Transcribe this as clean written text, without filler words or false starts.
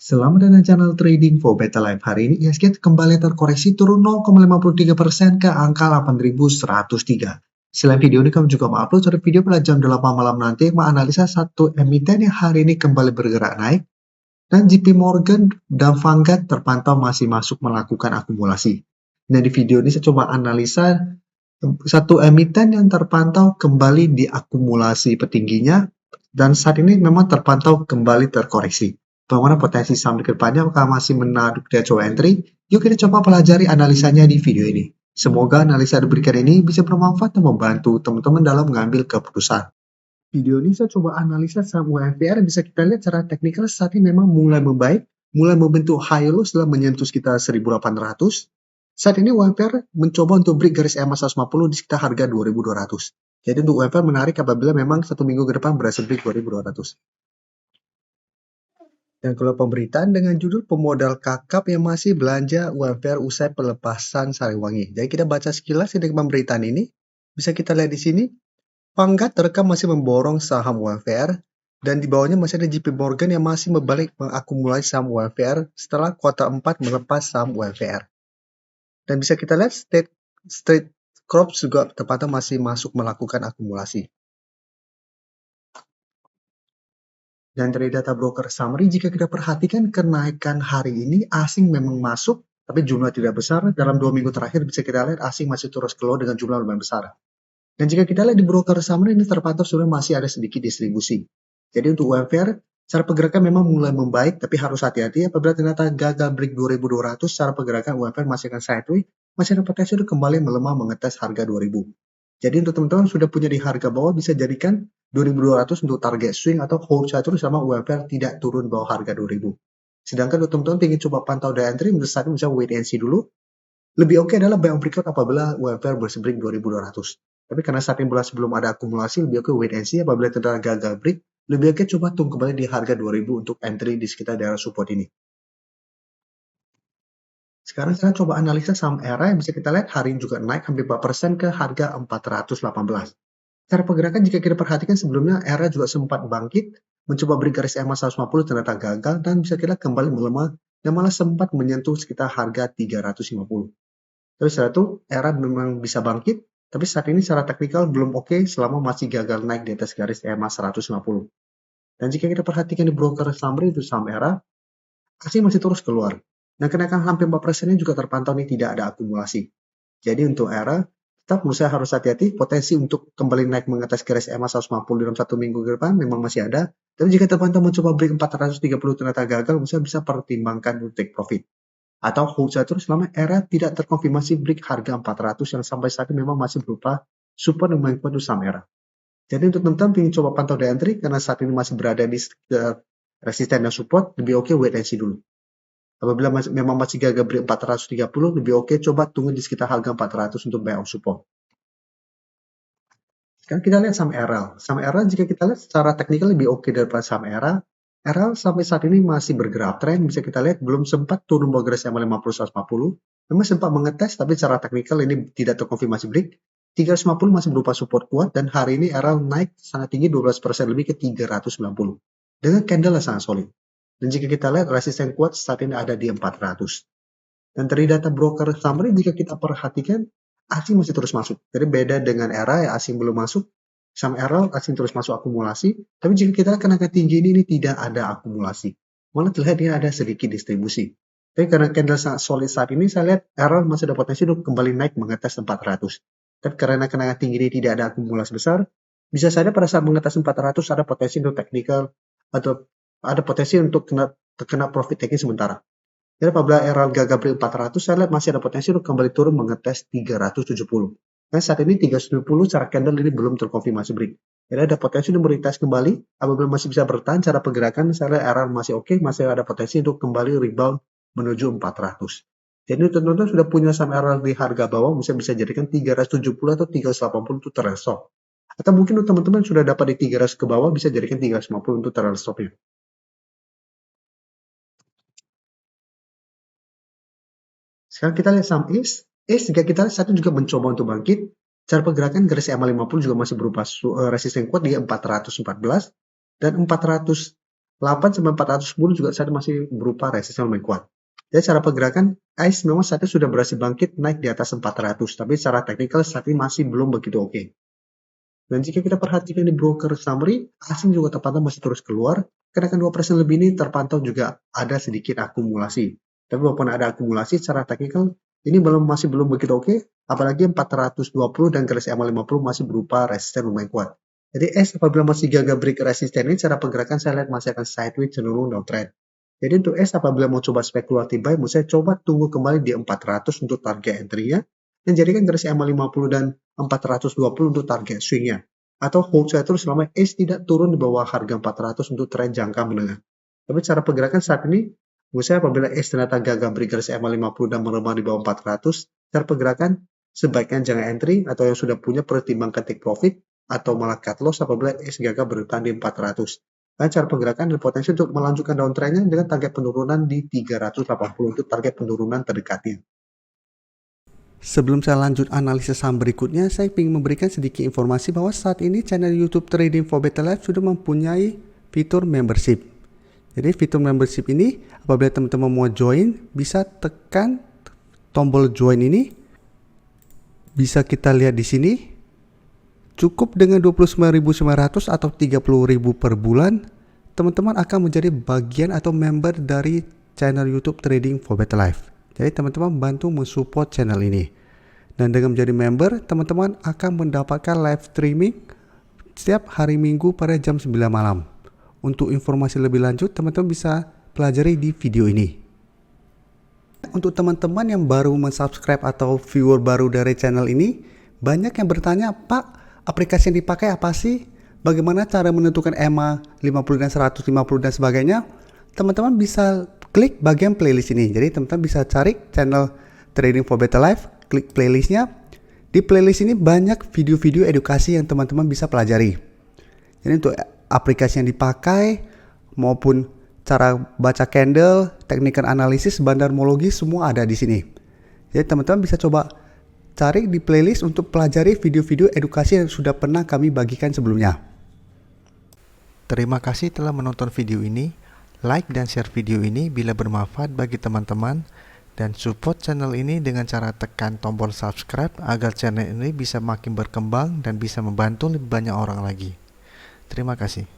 Selamat datang channel Trading for Better Life. Hari ini IHSG kembali terkoreksi turun 0,53% ke angka 8.103. Selain video ini, kami juga mengupload satu video pada jam 8 malam nanti menganalisa satu emiten yang hari ini kembali bergerak naik, dan JP Morgan dan Vanguard terpantau masih masuk melakukan akumulasi. Nah, di video ini saya coba analisa satu emiten yang terpantau kembali diakumulasi petingginya, dan saat ini memang terpantau kembali terkoreksi. Bagaimana potensi saham di kedepannya, apakah masih menarik dia coba entry? Yuk kita coba pelajari analisanya di video ini. Semoga analisa diberikan ini bisa bermanfaat dan membantu teman-teman dalam mengambil keputusan. Video ini saya coba analisa saham UMPR, bisa kita lihat secara teknikal saat ini memang mulai membaik, mulai membentuk high low setelah menyentuh sekitar 1800. Saat ini UMPR mencoba untuk break garis EMA 150 di sekitar harga 2200. Jadi untuk UMPR menarik apabila memang satu minggu ke depan berhasil break 2200. Dan kalau pemberitaan dengan judul pemodal kakap yang masih belanja UMPR usai pelepasan Sariwangi. Jadi kita baca sekilas dari pemberitaan ini, bisa kita lihat di sini. Vanguard terekam masih memborong saham UMPR, dan di bawahnya masih ada JP Morgan yang masih membalik mengakumulasi saham UMPR setelah kuartal 4 melepas saham UMPR. Dan bisa kita lihat Street Crops juga terpantau masih masuk melakukan akumulasi. Dan dari data broker summary, jika kita perhatikan kenaikan hari ini, asing memang masuk, tapi jumlah tidak besar. Dalam 2 minggu terakhir bisa kita lihat asing masih terus keluar dengan jumlah lumayan besar. Dan jika kita lihat di broker summary ini terpantau sebenarnya masih ada sedikit distribusi. Jadi untuk UMPR, secara pergerakan memang mulai membaik, tapi harus hati-hati apabila ternyata gagal break 2200, secara pergerakan UMPR masih akan sideways, masih ada potensi untuk kembali melemah mengetes harga 2000. Jadi untuk teman-teman sudah punya di harga bawah, bisa jadikan 2200 untuk target swing atau hold saja terus sama UMPR tidak turun bawah harga 2000. Sedangkan untuk teman-teman ingin coba pantau day entry, menurut saya bisa wait and see dulu. Lebih oke adalah buy on breakout apabila UMPR bersih break 2200. Tapi karena saat ini belum ada akumulasi, lebih oke wait and see. Apabila ternyata gagal break, lebih oke coba tunggu kembali di harga 2000 untuk entry di sekitar daerah support ini. Sekarang saya coba analisa saham ERA yang bisa kita lihat hari ini juga naik hampir 4% ke harga 418. Cara pergerakan jika kita perhatikan sebelumnya ERA juga sempat bangkit, mencoba break garis EMA 150 ternyata gagal, dan bisa kita kembali melemah dan malah sempat menyentuh sekitar harga 350. Terus setelah itu ERA memang bisa bangkit, tapi saat ini secara teknikal belum oke selama masih gagal naik di atas garis EMA 150. Dan jika kita perhatikan di broker summary itu saham ERA, asing masih terus keluar. Dan kenaikan hampir 4% ini juga terpantau nih tidak ada akumulasi. Jadi untuk ERA, tetap menurut saya harus hati-hati, potensi untuk kembali naik mengatas garis EMA 150 dalam 1 minggu ke depan memang masih ada. Tapi jika terpantau mencoba break 430 ternyata gagal, menurut saya bisa pertimbangkan untuk take profit. Atau hold saja terus selama ERA tidak terkonfirmasi break harga 400 yang sampai saat ini memang masih berupa support yang mengikuti untuk saham ERA. Jadi untuk teman-teman ingin coba pantau day entry karena saat ini masih berada di resisten dan support, lebih oke wait and see dulu. Apabila memang masih gagal break 430, lebih oke coba tunggu di sekitar harga 400 untuk buy on support. Sekarang kita lihat saham RL. Saham RL jika kita lihat secara teknikal lebih oke daripada saham RL. RL sampai saat ini masih bergerak tren, bisa kita lihat belum sempat turun bawah garis EMA 50-150. Memang sempat mengetes, tapi secara teknikal ini tidak terkonfirmasi break. 350 masih berupa support kuat, dan hari ini RL naik sangat tinggi 12% lebih ke 390. Dengan candle yang sangat solid. Dan jika kita lihat resisten kuat saat ini ada di 400. Dan dari data broker summary jika kita perhatikan asing masih terus masuk. Jadi beda dengan era yang asing belum masuk, saham era asing terus masuk akumulasi. Tapi jika kita lihat kenaikan tinggi ini tidak ada akumulasi. Malah terlihat ini ada sedikit distribusi. Tapi karena candle sangat solid saat ini, saya lihat era masih ada potensi untuk kembali naik mengetes 400. Tapi karena kenaikan tinggi ini tidak ada akumulasi besar, bisa saja pada saat mengetes 400 ada potensi untuk technical atau ada potensi untuk terkena profit taking sementara. Jadi apabila RL gagal break 400, saya lihat masih ada potensi untuk kembali turun mengetes 370. Nah saat ini 370 secara candle ini belum terkonfirmasi break. Jadi ada potensi untuk retest kembali, apabila masih bisa bertahan cara pergerakan, saya lihat RL masih oke, masih ada potensi untuk kembali rebound menuju 400. Jadi teman-teman sudah punya saham RL di harga bawah, bisa jadikan 370 atau 380 untuk trend stop. Atau mungkin untuk teman-teman sudah dapat di 300 ke bawah, bisa jadikan 350 untuk trend stopnya. Sekarang kita lihat saham ACE. ACE jika kita lihat saat ini juga mencoba untuk bangkit. Cara pergerakan garis EMA 50 juga masih berupa resisten kuat di 414 dan 400 8 sampai 410 juga saat masih berupa resisten lumayan kuat. Jadi cara pergerakan ICE memang saat ini sudah berhasil bangkit naik di atas 400, tapi secara teknikal saat ini masih belum begitu oke. Dan jika kita perhatikan di broker summary, asing juga terpantau masih terus keluar. Kenaikan 2% lebih ini terpantau juga ada sedikit akumulasi. Tapi walaupun ada akumulasi secara teknikal, ini masih belum begitu oke. Apalagi 420 dan garis EMA 50 masih berupa resisten lumayan kuat. Jadi apabila masih gagal break resisten ini, cara pergerakan saya lihat masih akan sideways cenderung downtrend. Jadi untuk apabila mau coba spekulatif buy, menurut saya coba tunggu kembali di 400 untuk target entry-nya, dan jadikan garis EMA 50 dan 420 untuk target swing-nya. Atau hold saya terus selama tidak turun di bawah harga 400 untuk tren jangka menengah. Tapi cara pergerakan saat ini, menurut saya apabila ternyata gagal break garis EMA 50 dan melemah di bawah 400, cara pergerakan sebaiknya jangan entry atau yang sudah punya pertimbangkan take profit atau malah cut loss apabila gagal bertahan di 400. Dan cara pergerakan dan potensi untuk melanjutkan downtrend-nya dengan target penurunan di 380 untuk target penurunan terdekatnya. Sebelum saya lanjut analisis saham berikutnya, saya ingin memberikan sedikit informasi bahwa saat ini channel YouTube Trading for Better Life sudah mempunyai fitur membership. Jadi fitur membership ini apabila teman-teman mau join, bisa tekan tombol join ini. Bisa kita lihat di sini. Cukup dengan 29.900 atau 30.000 per bulan, teman-teman akan menjadi bagian atau member dari channel YouTube Trading for Better Life. Jadi teman-teman bantu mensupport channel ini. Dan dengan menjadi member, teman-teman akan mendapatkan live streaming setiap hari Minggu pada jam 9 malam. Untuk informasi lebih lanjut, teman-teman bisa pelajari di video ini. Untuk teman-teman yang baru mensubscribe atau viewer baru dari channel ini, banyak yang bertanya, Pak, aplikasi yang dipakai apa sih? Bagaimana cara menentukan EMA 50 dan 150 dan sebagainya? Teman-teman bisa klik bagian playlist ini. Jadi teman-teman bisa cari channel Trading for Better Life, klik playlistnya. Di playlist ini banyak video-video edukasi yang teman-teman bisa pelajari. Jadi untuk aplikasi yang dipakai maupun cara baca candle, teknik analisis, bandarmologi semua ada di sini. Jadi teman-teman bisa coba cari di playlist untuk pelajari video-video edukasi yang sudah pernah kami bagikan sebelumnya. Terima kasih telah menonton video ini. Like dan share video ini bila bermanfaat bagi teman-teman. Dan support channel ini dengan cara tekan tombol subscribe agar channel ini bisa makin berkembang dan bisa membantu lebih banyak orang lagi. Terima kasih.